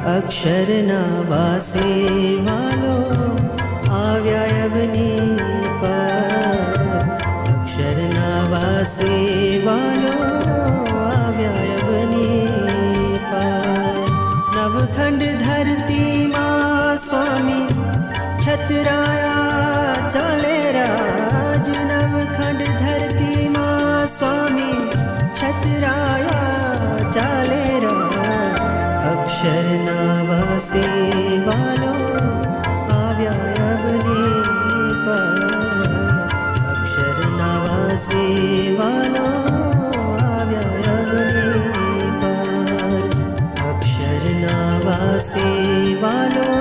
અક્ષરના વાસે વાલો આવ્યા અવની પર. અક્ષરના વાસે વાલો આવ્યા અવની પર. નવખંડ ધરતીમાં સ્વામી છતરાયા ચાલે રાજ. નવખંડ ધરતીમાં સ્વામી છતરાયા ચાલે રાજ. અક્ષરના વાસે વાલો આવ્યા અવની પર. અક્ષરના વાસે વાલો આવ્યા અવની પર. અક્ષરના વાસે વાલો